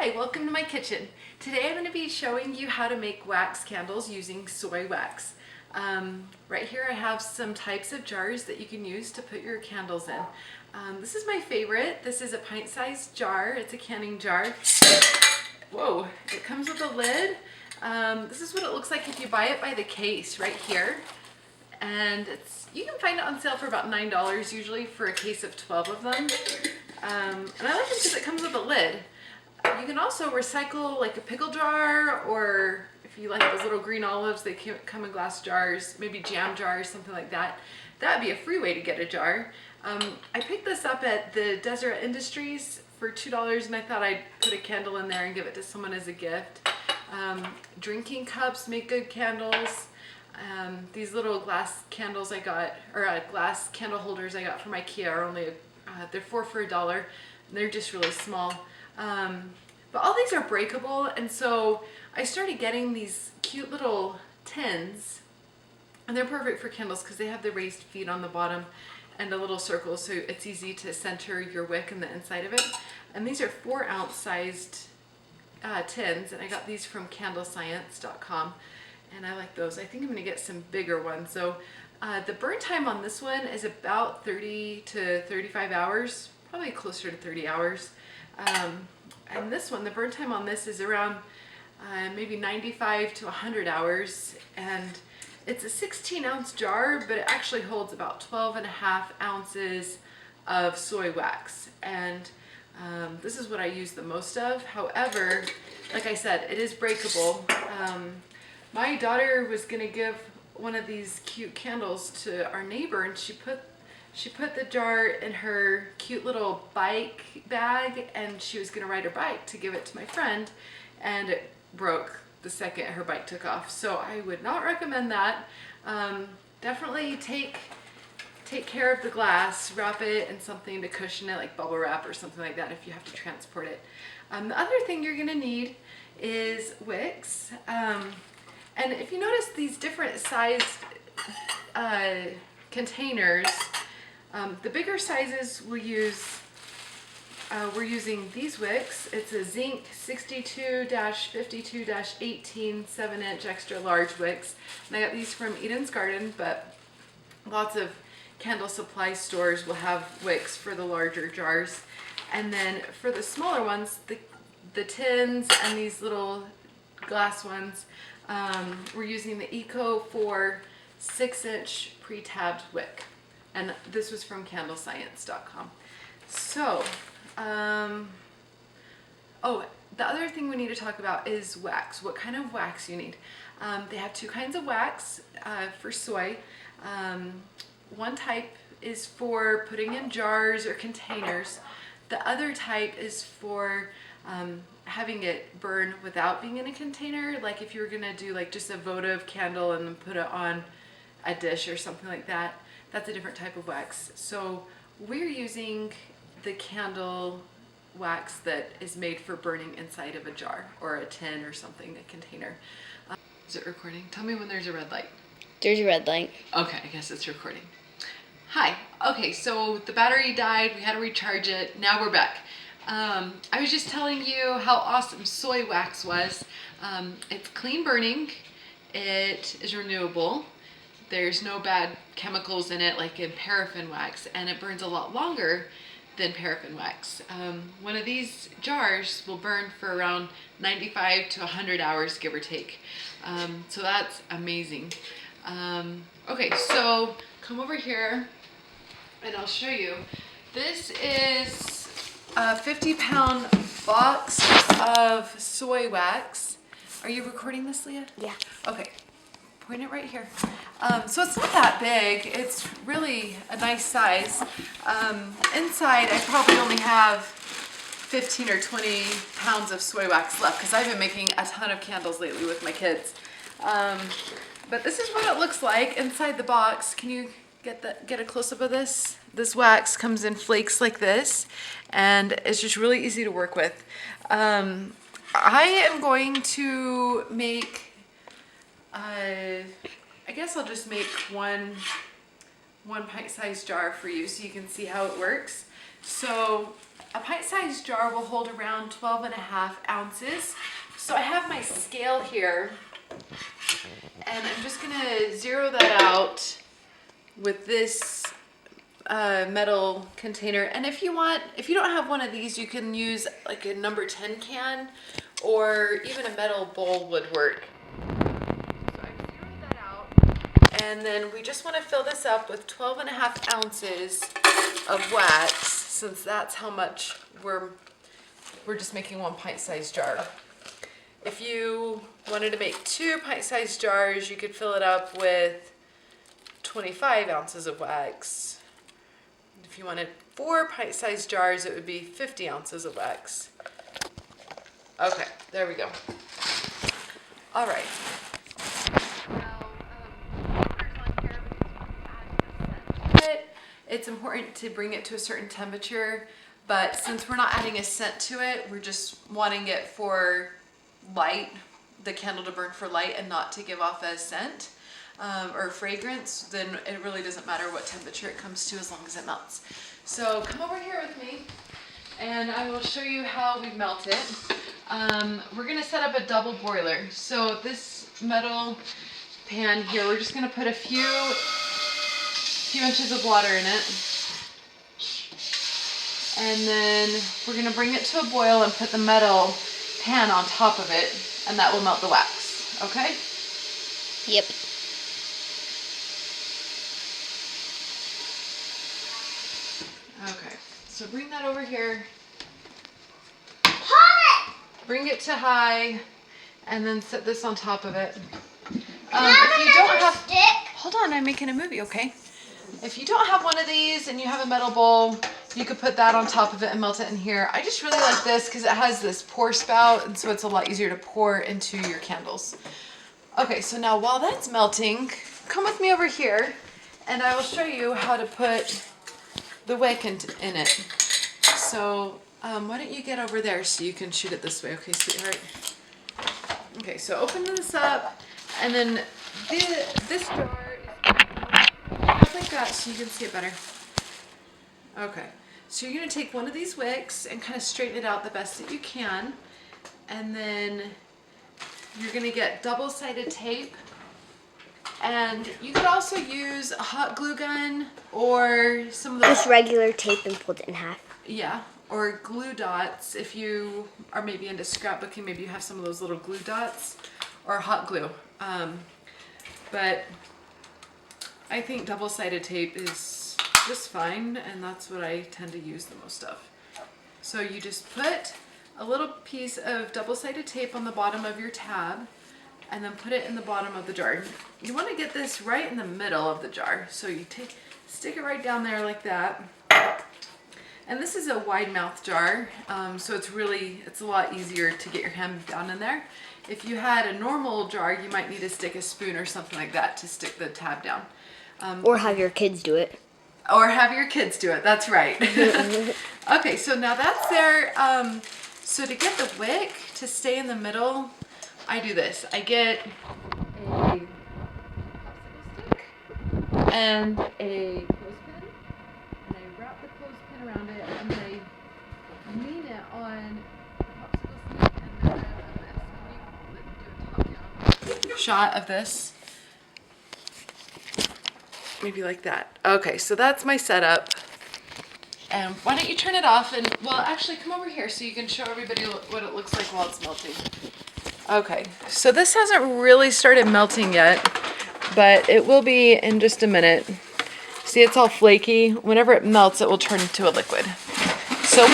Hi, welcome to my kitchen. Today I'm going to be showing you how to make wax candles using soy wax. Right here I have some types of jars that you can use to put your candles in. This is my favorite. This is a pint-sized jar. It's a canning jar. Whoa, it comes with a lid. This is what it looks like if you buy it by the case right here. And you can find it on sale for about $9 usually for a case of 12 of them. And I like it because it comes with a lid. You can also recycle like a pickle jar, or if you like those little green olives, they come in glass jars, maybe jam jars, something like that. That would be a free way to get a jar. I picked this up at the Deseret Industries for $2 and I thought I'd put a candle in there and give it to someone as a gift. Drinking cups make good candles. These little glass candles I got, or glass candle holders I got from IKEA are only, they're 4 for $1. They're just really small. But all these are breakable, and so I started getting these cute little tins, and they're perfect for candles because they have the raised feet on the bottom and a little circle, so it's easy to center your wick in the inside of it. And these are 4-ounce sized tins, and I got these from candlescience.com, and I like those. I think I'm going to get some bigger ones. So the burn time on this one is about 30 to 35 hours, probably closer to 30 hours. And this one, the burn time on this is around maybe 95 to 100 hours, and it's a 16-ounce jar, but it actually holds about 12.5 ounces of soy wax, and this is what I use the most of. However, like I said, it is breakable. My daughter was gonna give one of these cute candles to our neighbor, and she put the jar in her cute little bike bag, and she was gonna ride her bike to give it to my friend, and it broke the second her bike took off. So I would not recommend that. Definitely take care of the glass, wrap it in something to cushion it, like bubble wrap or something like that if you have to transport it. The other thing you're gonna need is wicks. And if you notice these different sized containers, the bigger sizes we're using these wicks. It's a zinc 62-52-18 7-inch extra large wicks. And I got these from Eden's Garden, but lots of candle supply stores will have wicks for the larger jars. And then for the smaller ones, the tins and these little glass ones, we're using the Eco 4 6-inch pre-tabbed wick. And this was from candlescience.com. So, oh, the other thing we need to talk about is wax. What kind of wax you need. They have 2 kinds of wax for soy. One type is for putting in jars or containers. The other type is for having it burn without being in a container. Like if you were gonna do like just a votive candle and then put it on a dish or something like that. That's a different type of wax. So we're using the candle wax that is made for burning inside of a jar or a tin or something, a container. Is it recording? Tell me when there's a red light. There's a red light. Okay, I guess it's recording. Hi. Okay, so the battery died. We had to recharge it. Now we're back. I was just telling you how awesome soy wax was. It's clean burning. It is renewable. There's no bad chemicals in it like in paraffin wax, and it burns a lot longer than paraffin wax. One of these jars will burn for around 95 to 100 hours, give or take. So that's amazing. Okay, so come over here and I'll show you. This is a 50-pound box of soy wax. Are you recording this, Leah? Yeah. Okay. Point it right here. So it's not that big. It's really a nice size. Inside, I probably only have 15 or 20 pounds of soy wax left because I've been making a ton of candles lately with my kids. But this is what it looks like inside the box. Can you get a close-up of this? This wax comes in flakes like this, and it's just really easy to work with. I am going to make I guess I'll just make one pint-sized jar for you so you can see how it works. So A pint-sized jar will hold around 12.5 ounces. So I have my scale here, and I'm just gonna zero that out with this metal container. And if you don't have one of these, you can use like a number 10 can, or even a metal bowl would work. So I zeroed that out, and then we just want to fill this up with 12.5 ounces of wax, since that's how much we're just making 1 pint-sized jar. If you wanted to make 2 pint-sized jars, you could fill it up with 25 ounces of wax. If you wanted 4 pint-sized jars, it would be 50 ounces of wax. Okay, there we go. All right. It's important to bring it to a certain temperature, but since we're not adding a scent to it, we're just wanting it for light, the candle to burn for light and not to give off a scent or fragrance, then it really doesn't matter what temperature it comes to as long as it melts. So come over here with me and I will show you how we melt it. We're gonna set up a double boiler. So this metal pan here, we're just gonna put a few inches of water in it. And then we're gonna bring it to a boil and put the metal pan on top of it, and that will melt the wax, okay? Yep. Okay, so bring that over here. Hot! Bring it to high, and then set this on top of it. If you don't have stick. Hold on, I'm making a movie, okay? If you don't have one of these and you have a metal bowl, you could put that on top of it and melt it in here. I just really like this because it has this pour spout, and so it's a lot easier to pour into your candles. Okay, so now while that's melting, come with me over here and I will show you how to put the wick in it. So why don't you get over there so you can shoot it this way, okay, sweetheart? Okay, so open this up, and then this jar is like that so you can see it better. Okay, so you're gonna take one of these wicks and kind of straighten it out the best that you can, and then you're gonna get double-sided tape, and you could also use a hot glue gun or some of those. Just regular tape and fold it in half. Yeah, or glue dots if you are maybe into scrapbooking. Maybe you have some of those little glue dots, or hot glue. But I think double-sided tape is just fine, and that's what I tend to use the most of. So you just put a little piece of double-sided tape on the bottom of your tab, and then put it in the bottom of the jar. You want to get this right in the middle of the jar. So you stick it right down there like that. And this is a wide mouth jar, so it's a lot easier to get your hand down in there. If you had a normal jar, you might need to stick a spoon or something like that to stick the tab down. Or have your kids do it. Or have your kids do it, that's right. Okay, so now that's there. So to get the wick to stay in the middle, I do this. I get a popsicle stick and a clothespin, and I wrap the clothespin around it, and then I lean it on the popsicle stick, and then I do a top-down shot of this. Maybe like that. Okay, so that's my setup. And why don't you turn it off, and, well, actually come over here so you can show everybody what it looks like while it's melting. Okay, so this hasn't really started melting yet, but it will be in just a minute. See, it's all flaky. Whenever it melts, it will turn into a liquid. So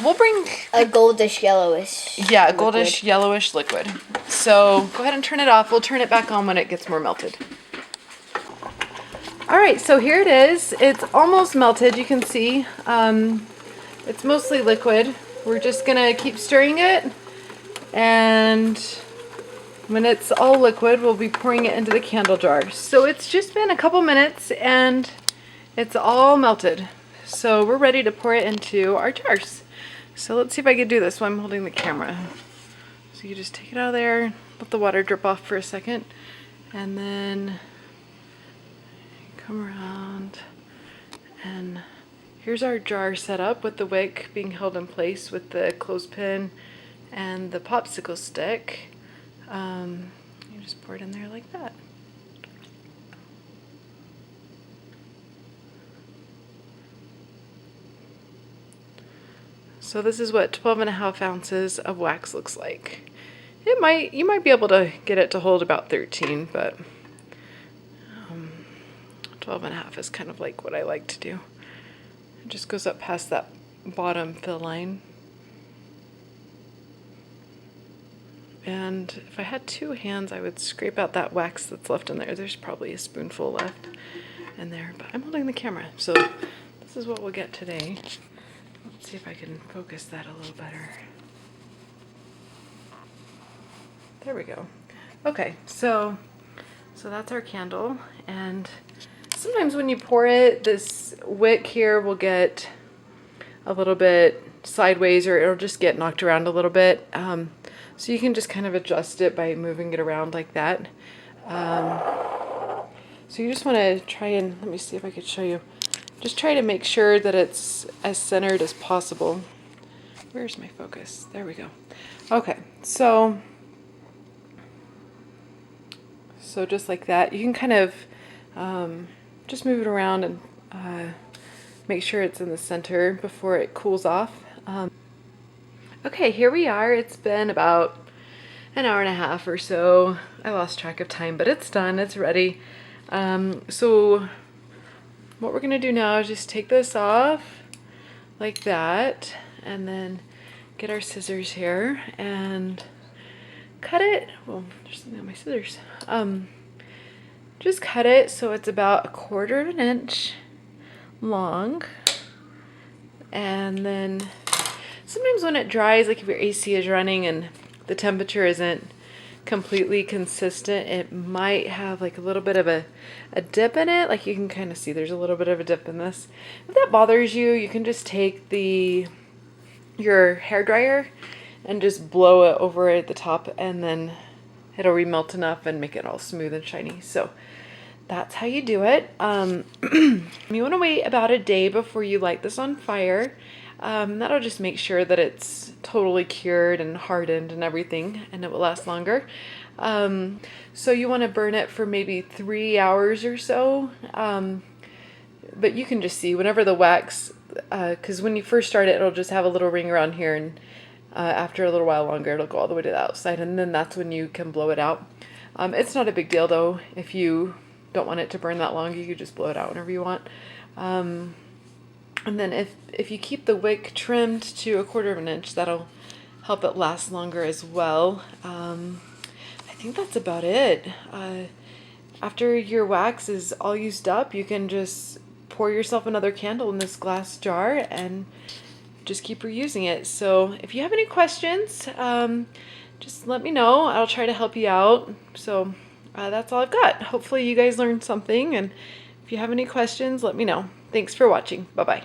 we'll bring a goldish yellowish. Yeah, a goldish yellowish liquid. So go ahead and turn it off. We'll turn it back on when it gets more melted. All right, so here it is. It's almost melted, you can see. It's mostly liquid. We're just gonna keep stirring it, and when it's all liquid, we'll be pouring it into the candle jar. So it's just been a couple minutes and it's all melted. So we're ready to pour it into our jars. So let's see if I can do this while I'm holding the camera. So you just take it out of there, let the water drip off for a second, and then come around and Here's our jar set up with the wick being held in place with the clothespin and the popsicle stick. You just pour it in there like that. So this is what 12.5 ounces of wax looks like. You might be able to get it to hold about 13, but 12.5 is kind of like what I like to do. It just goes up past that bottom fill line. And if I had 2 hands, I would scrape out that wax that's left in there. There's probably a spoonful left in there, but I'm holding the camera, so this is what we'll get today. Let's see if I can focus that a little better. There we go. Okay, so that's our candle, and sometimes when you pour it, this wick here will get a little bit sideways, or it'll just get knocked around a little bit. So you can just kind of adjust it by moving it around like that. So you just want to try and, let me see if I could show you. Just try to make sure that it's as centered as possible. Where's my focus? There we go. Okay, so just like that, you can kind of just move it around and make sure it's in the center before it cools off. Okay, here we are. It's been about an hour and a half or so. I lost track of time, but it's done. It's ready. So what we're going to do now is just take this off like that, and then get our scissors here and cut it. Well, there's not my scissors. Just cut it so it's about 1/4 inch long, and then sometimes when it dries, like if your AC is running and the temperature isn't completely consistent, it might have like a little bit of a dip in it. Like you can kind of see there's a little bit of a dip in this. If that bothers you, you can just take your hair dryer and just blow it over at the top, and then it'll remelt enough and make it all smooth and shiny. So that's how you do it. You want to wait about a day before you light this on fire. That'll just make sure that it's totally cured and hardened and everything, and it will last longer. So you want to burn it for maybe 3 hours or so. But you can just see whenever the wax, because when you first start it, it'll just have a little ring around here, and after a little while longer, it'll go all the way to the outside, and then that's when you can blow it out. It's not a big deal though. If you don't want it to burn that long, you can just blow it out whenever you want. And then if you keep the wick trimmed to 1/4 inch, that'll help it last longer as well. I think that's about it. After your wax is all used up, you can just pour yourself another candle in this glass jar and just keep reusing it. So if you have any questions, just let me know. I'll try to help you out. So that's all I've got. Hopefully you guys learned something, and if you have any questions, let me know. Thanks for watching. Bye-bye.